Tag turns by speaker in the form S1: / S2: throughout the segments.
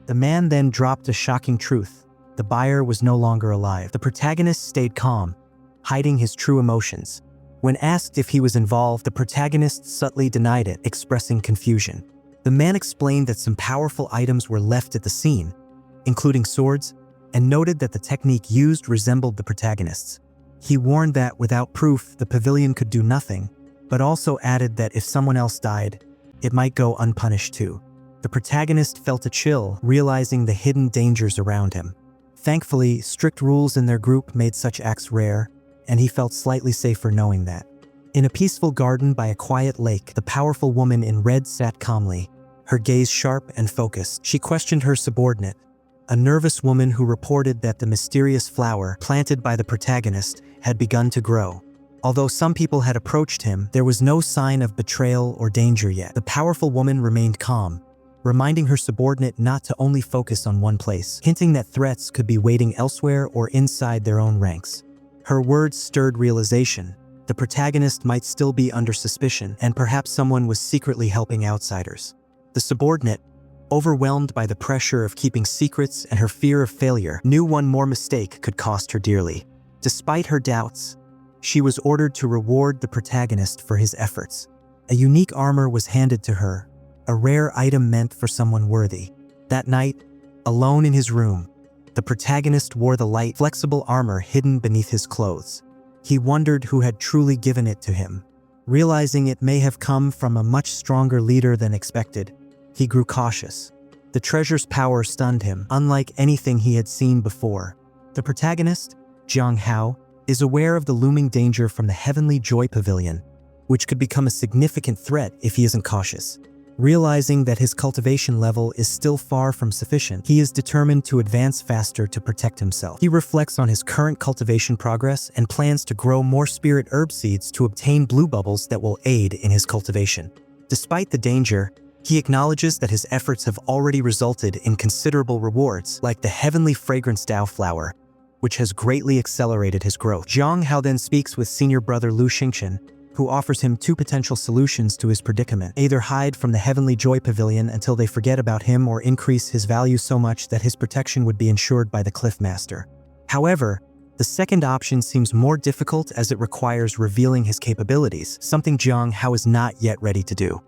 S1: The man then dropped a shocking truth. The buyer was no longer alive. The protagonist stayed calm, hiding his true emotions. When asked if he was involved, the protagonist subtly denied it, expressing confusion. The man explained that some powerful items were left at the scene, including swords, and noted that the technique used resembled the protagonist's. He warned that without proof, the pavilion could do nothing, but also added that if someone else died, it might go unpunished too. The protagonist felt a chill, realizing the hidden dangers around him. Thankfully, strict rules in their group made such acts rare, and he felt slightly safer knowing that. In a peaceful garden by a quiet lake, the powerful woman in red sat calmly, her gaze sharp and focused. She questioned her subordinate, a nervous woman who reported that the mysterious flower planted by the protagonist had begun to grow. Although some people had approached him, there was no sign of betrayal or danger yet. The powerful woman remained calm, reminding her subordinate not to only focus on one place, hinting that threats could be waiting elsewhere or inside their own ranks. Her words stirred realization. The protagonist might still be under suspicion, and perhaps someone was secretly helping outsiders. The subordinate, overwhelmed by the pressure of keeping secrets and her fear of failure, knew one more mistake could cost her dearly. Despite her doubts, she was ordered to reward the protagonist for his efforts. A unique armor was handed to her, a rare item meant for someone worthy. That night, alone in his room, the protagonist wore the light, flexible armor hidden beneath his clothes. He wondered who had truly given it to him. Realizing it may have come from a much stronger leader than expected, he grew cautious. The treasure's power stunned him, unlike anything he had seen before. The protagonist, Jiang Hao, is aware of the looming danger from the Heavenly Joy Pavilion, which could become a significant threat if he isn't cautious. Realizing that his cultivation level is still far from sufficient, he is determined to advance faster to protect himself. He reflects on his current cultivation progress and plans to grow more spirit herb seeds to obtain blue bubbles that will aid in his cultivation. Despite the danger, he acknowledges that his efforts have already resulted in considerable rewards, like the heavenly fragrance Dao flower, which has greatly accelerated his growth. Jiang Hao then speaks with senior brother Lu Xingchen, who offers him two potential solutions to his predicament. Either hide from the Heavenly Joy Pavilion until they forget about him, or increase his value so much that his protection would be ensured by the Cliff Master. However, the second option seems more difficult as it requires revealing his capabilities, something Jiang Hao is not yet ready to do.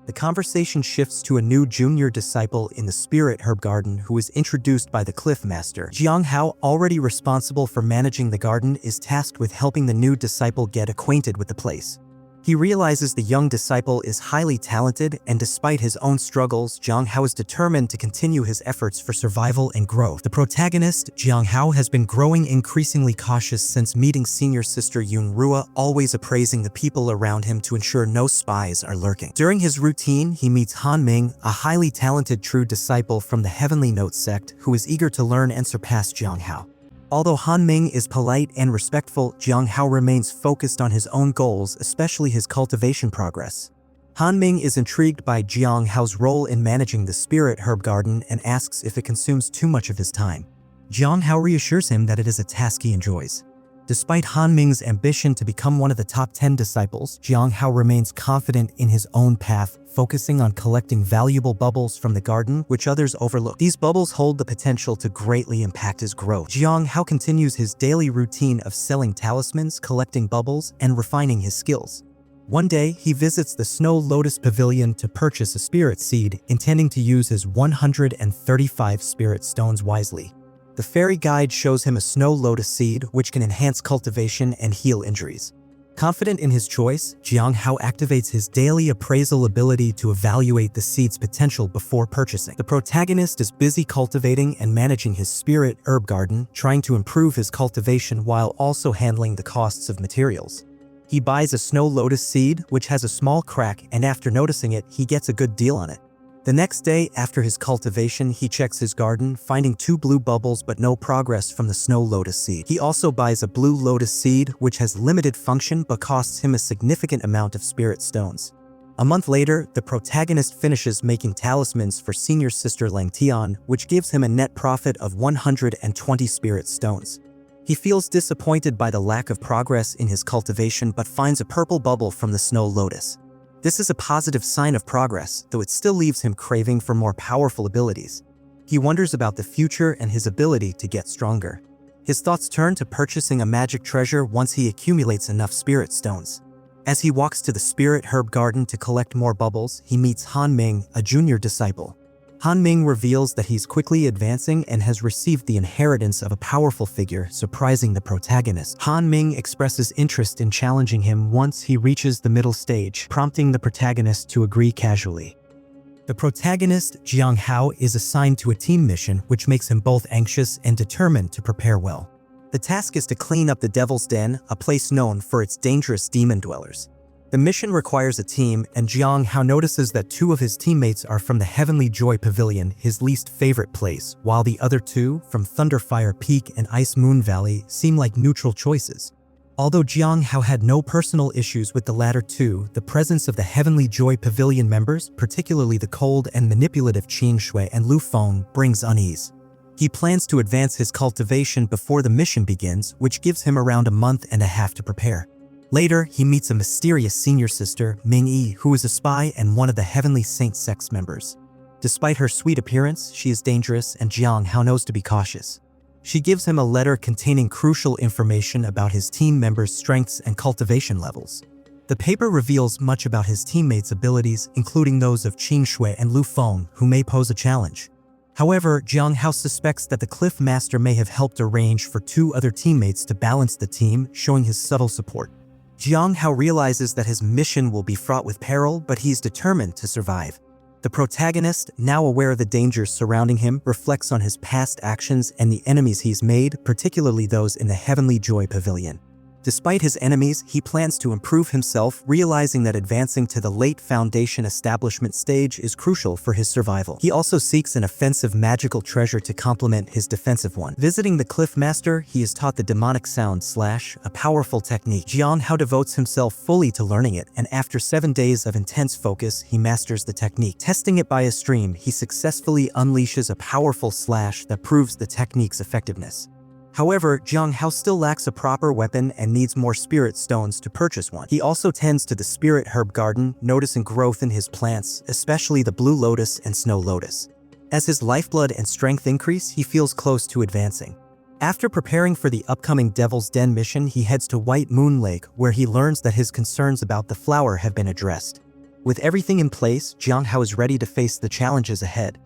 S1: The conversation shifts to a new junior disciple in the Spirit Herb Garden who is introduced by the Cliff Master. Jiang Hao, already responsible for managing the garden, is tasked with helping the new disciple get acquainted with the place. He realizes the young disciple is highly talented, and despite his own struggles, Jiang Hao is determined to continue his efforts for survival and growth. The protagonist, Jiang Hao, has been growing increasingly cautious since meeting senior sister Yun Rua, always appraising the people around him to ensure no spies are lurking. During his routine, he meets Han Ming, a highly talented true disciple from the Heavenly Note sect who is eager to learn and surpass Jiang Hao. Although Han Ming is polite and respectful, Jiang Hao remains focused on his own goals, especially his cultivation progress. Han Ming is intrigued by Jiang Hao's role in managing the Spirit Herb Garden and asks if it consumes too much of his time. Jiang Hao reassures him that it is a task he enjoys. Despite Han Ming's ambition to become one of the top 10 disciples, Jiang Hao remains confident in his own path, focusing on collecting valuable bubbles from the garden, which others overlook. These bubbles hold the potential to greatly impact his growth. Jiang Hao continues his daily routine of selling talismans, collecting bubbles, and refining his skills. One day, he visits the Snow Lotus Pavilion to purchase a spirit seed, intending to use his 135 spirit stones wisely. The fairy guide shows him a snow lotus seed, which can enhance cultivation and heal injuries. Confident in his choice, Jiang Hao activates his daily appraisal ability to evaluate the seed's potential before purchasing. The protagonist is busy cultivating and managing his spirit herb garden, trying to improve his cultivation while also handling the costs of materials. He buys a snow lotus seed, which has a small crack, and after noticing it, he gets a good deal on it. The next day, after his cultivation, he checks his garden, finding 2 blue bubbles but no progress from the snow lotus seed. He also buys a blue lotus seed, which has limited function but costs him a significant amount of spirit stones. A month later, the protagonist finishes making talismans for senior sister Lang Tian, which gives him a net profit of 120 spirit stones. He feels disappointed by the lack of progress in his cultivation but finds a purple bubble from the snow lotus. This is a positive sign of progress, though it still leaves him craving for more powerful abilities. He wonders about the future and his ability to get stronger. His thoughts turn to purchasing a magic treasure once he accumulates enough spirit stones. As he walks to the spirit herb garden to collect more bubbles, he meets Han Ming, a junior disciple. Han Ming reveals that he's quickly advancing and has received the inheritance of a powerful figure, surprising the protagonist. Han Ming expresses interest in challenging him once he reaches the middle stage, prompting the protagonist to agree casually. The protagonist, Jiang Hao, is assigned to a team mission which makes him both anxious and determined to prepare well. The task is to clean up the Devil's Den, a place known for its dangerous demon dwellers. The mission requires a team, and Jiang Hao notices that 2 of his teammates are from the Heavenly Joy Pavilion, his least favorite place, while the other 2, from Thunderfire Peak and Ice Moon Valley, seem like neutral choices. Although Jiang Hao had no personal issues with the latter 2, the presence of the Heavenly Joy Pavilion members, particularly the cold and manipulative Qin Shui and Lu Feng, brings unease. He plans to advance his cultivation before the mission begins, which gives him around a month and a half to prepare. Later, he meets a mysterious senior sister, Ming Yi, who is a spy and one of the Heavenly Saint Sect's members. Despite her sweet appearance, she is dangerous, and Jiang Hao knows to be cautious. She gives him a letter containing crucial information about his team members' strengths and cultivation levels. The paper reveals much about his teammates' abilities, including those of Qin Shui and Lu Feng, who may pose a challenge. However, Jiang Hao suspects that the Cliff Master may have helped arrange for 2 other teammates to balance the team, showing his subtle support. Jiang Hao realizes that his mission will be fraught with peril, but he's determined to survive. The protagonist, now aware of the dangers surrounding him, reflects on his past actions and the enemies he's made, particularly those in the Heavenly Joy Pavilion. Despite his enemies, he plans to improve himself, realizing that advancing to the late Foundation establishment stage is crucial for his survival. He also seeks an offensive magical treasure to complement his defensive one. Visiting the Cliff Master, he is taught the demonic sound slash, a powerful technique. Jiang Hao devotes himself fully to learning it, and after 7 days of intense focus, he masters the technique. Testing it by a stream, he successfully unleashes a powerful slash that proves the technique's effectiveness. However, Jiang Hao still lacks a proper weapon and needs more spirit stones to purchase one. He also tends to the spirit herb garden, noticing growth in his plants, especially the blue lotus and snow lotus. As his lifeblood and strength increase, he feels close to advancing. After preparing for the upcoming Devil's Den mission, he heads to White Moon Lake, where he learns that his concerns about the flower have been addressed. With everything in place, Jiang Hao is ready to face the challenges ahead.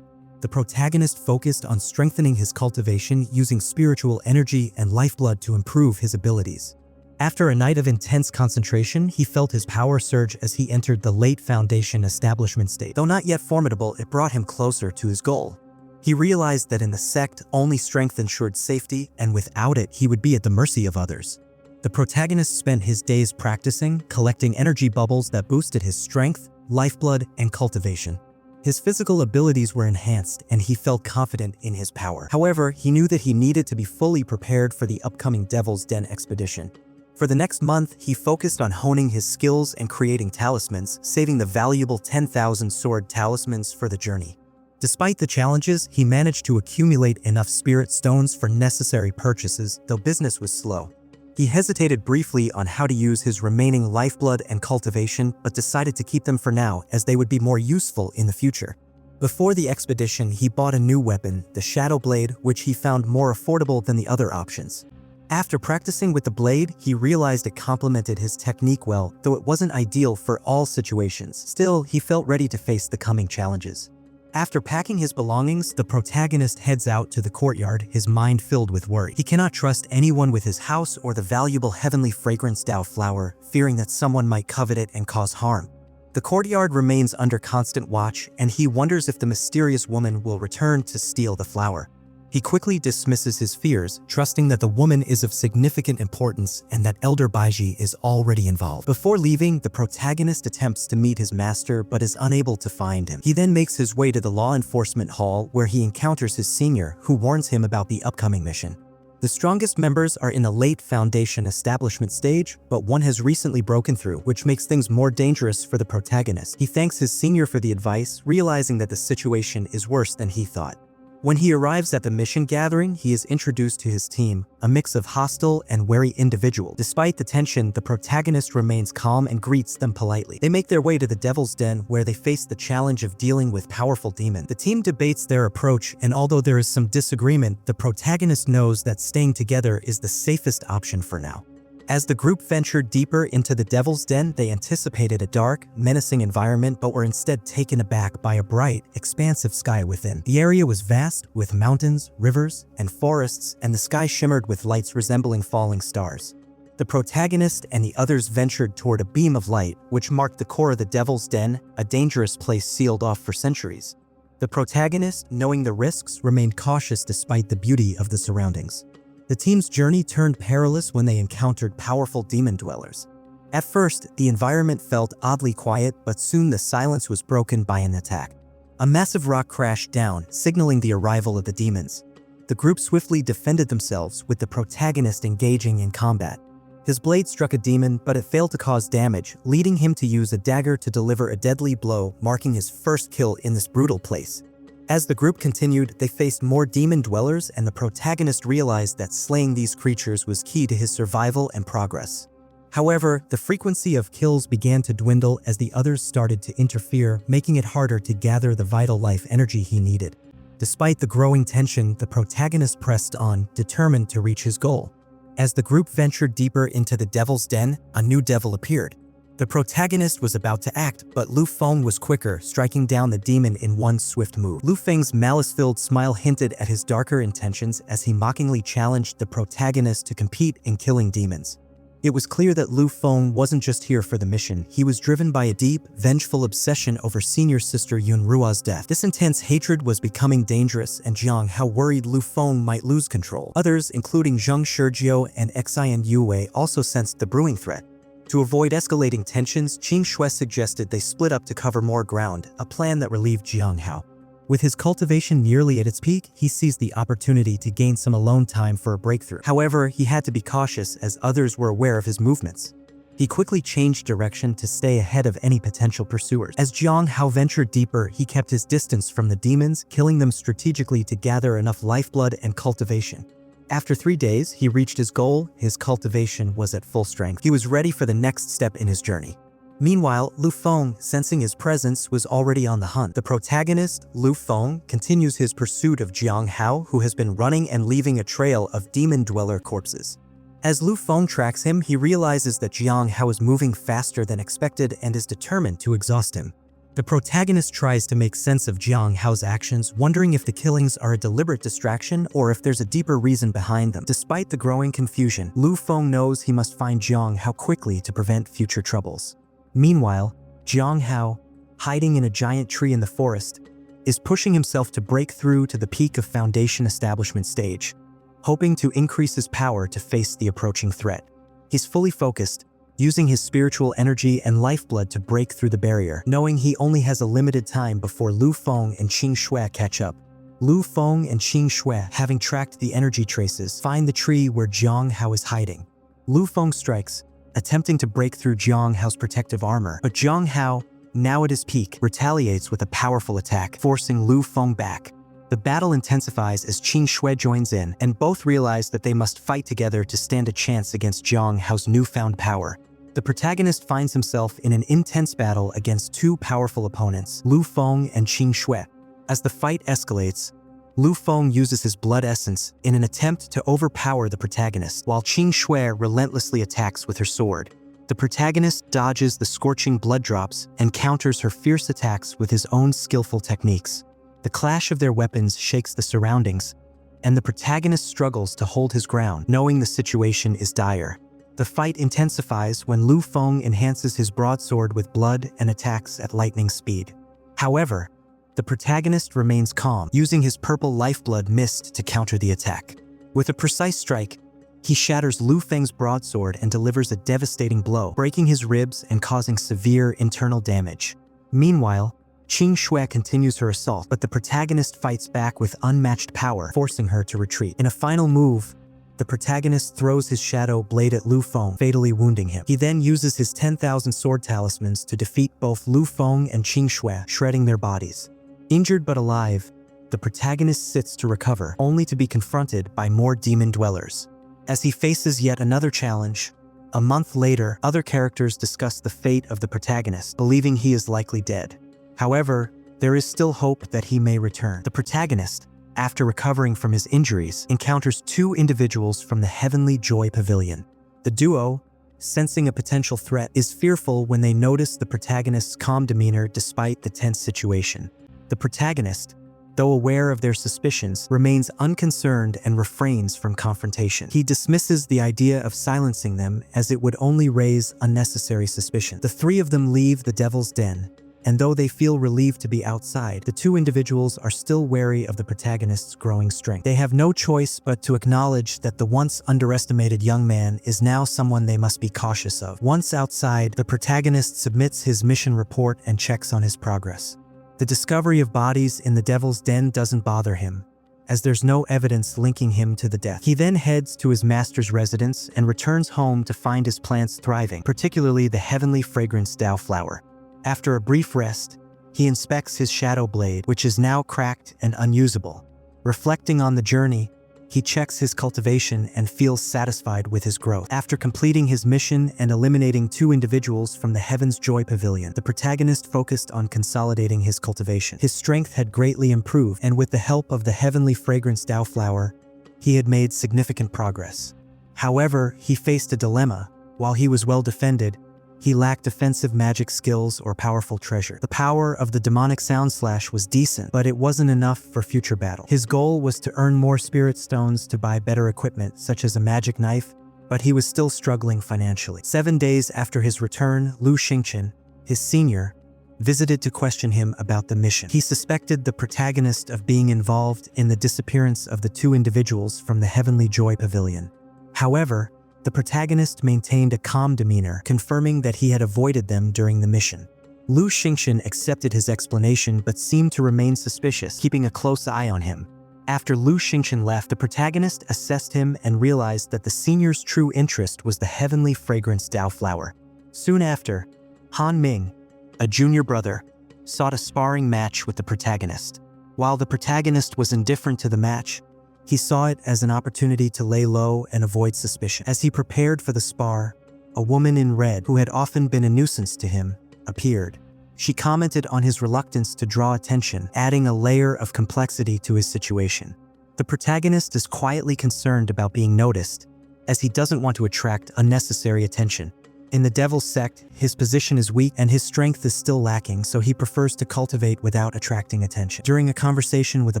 S1: The protagonist focused on strengthening his cultivation using spiritual energy and lifeblood to improve his abilities. After a night of intense concentration, he felt his power surge as he entered the late Foundation establishment state. Though not yet formidable, it brought him closer to his goal. He realized that in the sect, only strength ensured safety, and without it, he would be at the mercy of others. The protagonist spent his days practicing, collecting energy bubbles that boosted his strength, lifeblood, and cultivation. His physical abilities were enhanced, and he felt confident in his power. However, he knew that he needed to be fully prepared for the upcoming Devil's Den expedition. For the next month, he focused on honing his skills and creating talismans, saving the valuable 10,000 sword talismans for the journey. Despite the challenges, he managed to accumulate enough spirit stones for necessary purchases, though business was slow. He hesitated briefly on how to use his remaining lifeblood and cultivation, but decided to keep them for now, as they would be more useful in the future. Before the expedition, he bought a new weapon, the Shadow Blade, which he found more affordable than the other options. After practicing with the blade, he realized it complemented his technique well, though it wasn't ideal for all situations. Still, he felt ready to face the coming challenges. After packing his belongings, the protagonist heads out to the courtyard, his mind filled with worry. He cannot trust anyone with his house or the valuable heavenly fragrance Dao flower, fearing that someone might covet it and cause harm. The courtyard remains under constant watch, and he wonders if the mysterious woman will return to steal the flower. He quickly dismisses his fears, trusting that the woman is of significant importance and that Elder Baiji is already involved. Before leaving, the protagonist attempts to meet his master but is unable to find him. He then makes his way to the law enforcement hall, where he encounters his senior, who warns him about the upcoming mission. The strongest members are in the late Foundation establishment stage, but one has recently broken through, which makes things more dangerous for the protagonist. He thanks his senior for the advice, realizing that the situation is worse than he thought. When he arrives at the mission gathering, he is introduced to his team, a mix of hostile and wary individuals. Despite the tension, the protagonist remains calm and greets them politely. They make their way to the Devil's Den, where they face the challenge of dealing with powerful demons. The team debates their approach, and although there is some disagreement, the protagonist knows that staying together is the safest option for now. As the group ventured deeper into the Devil's Den, they anticipated a dark, menacing environment but were instead taken aback by a bright, expansive sky within. The area was vast, with mountains, rivers, and forests, and the sky shimmered with lights resembling falling stars. The protagonist and the others ventured toward a beam of light, which marked the core of the Devil's Den, a dangerous place sealed off for centuries. The protagonist, knowing the risks, remained cautious despite the beauty of the surroundings. The team's journey turned perilous when they encountered powerful demon dwellers. At first, the environment felt oddly quiet, but soon the silence was broken by an attack. A massive rock crashed down, signaling the arrival of the demons. The group swiftly defended themselves, with the protagonist engaging in combat. His blade struck a demon, but it failed to cause damage, leading him to use a dagger to deliver a deadly blow, marking his first kill in this brutal place. As the group continued, they faced more demon dwellers, and the protagonist realized that slaying these creatures was key to his survival and progress. However, the frequency of kills began to dwindle as the others started to interfere, making it harder to gather the vital life energy he needed. Despite the growing tension, the protagonist pressed on, determined to reach his goal. As the group ventured deeper into the Devil's Den, a new devil appeared. The protagonist was about to act, but Lu Feng was quicker, striking down the demon in one swift move. Lu Feng's malice-filled smile hinted at his darker intentions as he mockingly challenged the protagonist to compete in killing demons. It was clear that Lu Feng wasn't just here for the mission, he was driven by a deep, vengeful obsession over senior sister Yun Rua's death. This intense hatred was becoming dangerous, and Jiang Hao worried Lu Feng might lose control. Others, including Zheng Shizhou and Xian Yue, also sensed the brewing threat. To avoid escalating tensions, Qing Shui suggested they split up to cover more ground, a plan that relieved Jiang Hao. With his cultivation nearly at its peak, he seized the opportunity to gain some alone time for a breakthrough. However, he had to be cautious as others were aware of his movements. He quickly changed direction to stay ahead of any potential pursuers. As Jiang Hao ventured deeper, he kept his distance from the demons, killing them strategically to gather enough lifeblood and cultivation. After 3 days, he reached his goal. His cultivation was at full strength. He was ready for the next step in his journey. Meanwhile, Lu Feng, sensing his presence, was already on the hunt. The protagonist, Lu Feng, continues his pursuit of Jiang Hao, who has been running and leaving a trail of demon dweller corpses. As Lu Feng tracks him, he realizes that Jiang Hao is moving faster than expected and is determined to exhaust him. The protagonist tries to make sense of Jiang Hao's actions, wondering if the killings are a deliberate distraction or if there's a deeper reason behind them. Despite the growing confusion, Lu Feng knows he must find Jiang Hao quickly to prevent future troubles. Meanwhile, Jiang Hao, hiding in a giant tree in the forest, is pushing himself to break through to the peak of Foundation Establishment stage, hoping to increase his power to face the approaching threat. He's fully focused, using his spiritual energy and lifeblood to break through the barrier, knowing he only has a limited time before Lu Feng and Qing Shui catch up. Lu Feng and Qing Shui, having tracked the energy traces, find the tree where Jiang Hao is hiding. Lu Feng strikes, attempting to break through Jiang Hao's protective armor, but Jiang Hao, now at his peak, retaliates with a powerful attack, forcing Lu Feng back. The battle intensifies as Qing Shui joins in, and both realize that they must fight together to stand a chance against Jiang Hao's newfound power. The protagonist finds himself in an intense battle against two powerful opponents, Lu Feng and Qing Shui. As the fight escalates, Lu Feng uses his blood essence in an attempt to overpower the protagonist, while Qing Shui relentlessly attacks with her sword. The protagonist dodges the scorching blood drops and counters her fierce attacks with his own skillful techniques. The clash of their weapons shakes the surroundings, and the protagonist struggles to hold his ground, knowing the situation is dire. The fight intensifies when Lu Feng enhances his broadsword with blood and attacks at lightning speed. However, the protagonist remains calm, using his purple lifeblood mist to counter the attack. With a precise strike, he shatters Lu Feng's broadsword and delivers a devastating blow, breaking his ribs and causing severe internal damage. Meanwhile, Qing Shui continues her assault, but the protagonist fights back with unmatched power, forcing her to retreat. In a final move, the protagonist throws his shadow blade at Lu Feng, fatally wounding him. He then uses his 10,000 sword talismans to defeat both Lu Feng and Qing Shui, shredding their bodies. Injured but alive, the protagonist sits to recover, only to be confronted by more demon dwellers. As he faces yet another challenge, a month later, other characters discuss the fate of the protagonist, believing he is likely dead. However, there is still hope that he may return. The protagonist, after recovering from his injuries, encounters two individuals from the Heavenly Joy Pavilion. The duo, sensing a potential threat, is fearful when they notice the protagonist's calm demeanor despite the tense situation. The protagonist, though aware of their suspicions, remains unconcerned and refrains from confrontation. He dismisses the idea of silencing them as it would only raise unnecessary suspicion. The three of them leave the Devil's Den, and though they feel relieved to be outside, the two individuals are still wary of the protagonist's growing strength. They have no choice but to acknowledge that the once underestimated young man is now someone they must be cautious of. Once outside, the protagonist submits his mission report and checks on his progress. The discovery of bodies in the Devil's Den doesn't bother him, as there's no evidence linking him to the death. He then heads to his master's residence and returns home to find his plants thriving, particularly the heavenly fragrance Dao flower. After a brief rest, he inspects his shadow blade, which is now cracked and unusable. Reflecting on the journey, he checks his cultivation and feels satisfied with his growth. After completing his mission and eliminating two individuals from the Heaven's Joy Pavilion, the protagonist focused on consolidating his cultivation. His strength had greatly improved, and with the help of the heavenly fragrance Dao flower, he had made significant progress. However, he faced a dilemma. While he was well defended, he lacked offensive magic skills or powerful treasure. The power of the demonic sound slash was decent, but it wasn't enough for future battle. His goal was to earn more spirit stones to buy better equipment, such as a magic knife, but he was still struggling financially. 7 days after his return, Lu Xingchen, his senior, visited to question him about the mission. He suspected the protagonist of being involved in the disappearance of the two individuals from the Heavenly Joy Pavilion. However, the protagonist maintained a calm demeanor, confirming that he had avoided them during the mission. Lu Xingchen accepted his explanation but seemed to remain suspicious, keeping a close eye on him. After Lu Xingchen left, the protagonist assessed him and realized that the senior's true interest was the heavenly fragrance Dao flower. Soon after, Han Ming, a junior brother, sought a sparring match with the protagonist. While the protagonist was indifferent to the match, he saw it as an opportunity to lay low and avoid suspicion. As he prepared for the spar, a woman in red, who had often been a nuisance to him, appeared. She commented on his reluctance to draw attention, adding a layer of complexity to his situation. The protagonist is quietly concerned about being noticed, as he doesn't want to attract unnecessary attention. In the Devil's Sect, his position is weak and his strength is still lacking, so he prefers to cultivate without attracting attention. During a conversation with a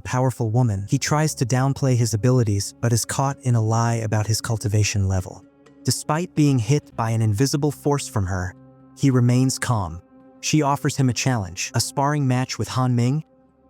S1: powerful woman, he tries to downplay his abilities but is caught in a lie about his cultivation level. Despite being hit by an invisible force from her, he remains calm. She offers him a challenge, a sparring match with Han Ming,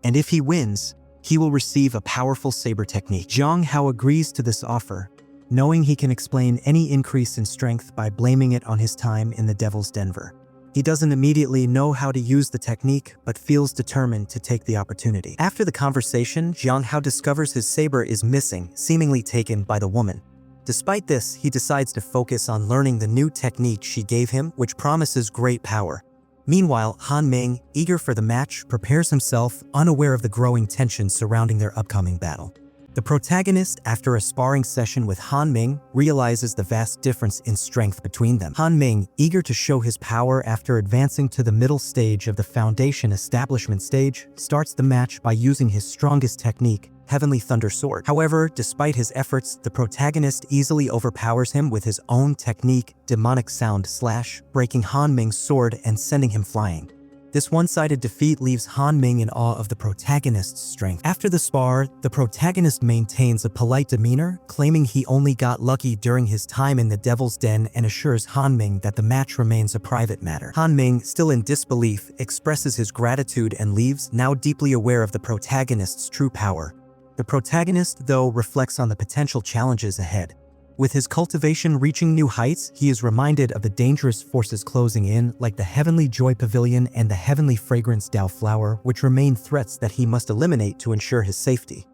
S1: and if he wins, he will receive a powerful saber technique. Zhang Hao agrees to this offer, knowing he can explain any increase in strength by blaming it on his time in the Devil's Denver. He doesn't immediately know how to use the technique, but feels determined to take the opportunity. After the conversation, Zhang Hao discovers his saber is missing, seemingly taken by the woman. Despite this, he decides to focus on learning the new technique she gave him, which promises great power. Meanwhile, Han Ming, eager for the match, prepares himself, unaware of the growing tension surrounding their upcoming battle. The protagonist, after a sparring session with Han Ming, realizes the vast difference in strength between them. Han Ming, eager to show his power after advancing to the middle stage of the Foundation Establishment stage, starts the match by using his strongest technique, Heavenly Thunder Sword. However, despite his efforts, the protagonist easily overpowers him with his own technique, Demonic Sound Slash, breaking Han Ming's sword and sending him flying. This one-sided defeat leaves Han Ming in awe of the protagonist's strength. After the spar, the protagonist maintains a polite demeanor, claiming he only got lucky during his time in the Devil's Den and assures Han Ming that the match remains a private matter. Han Ming, still in disbelief, expresses his gratitude and leaves, now deeply aware of the protagonist's true power. The protagonist, though, reflects on the potential challenges ahead. With his cultivation reaching new heights, he is reminded of the dangerous forces closing in, like the Heavenly Joy Pavilion and the Heavenly Fragrance Dao flower, which remain threats that he must eliminate to ensure his safety.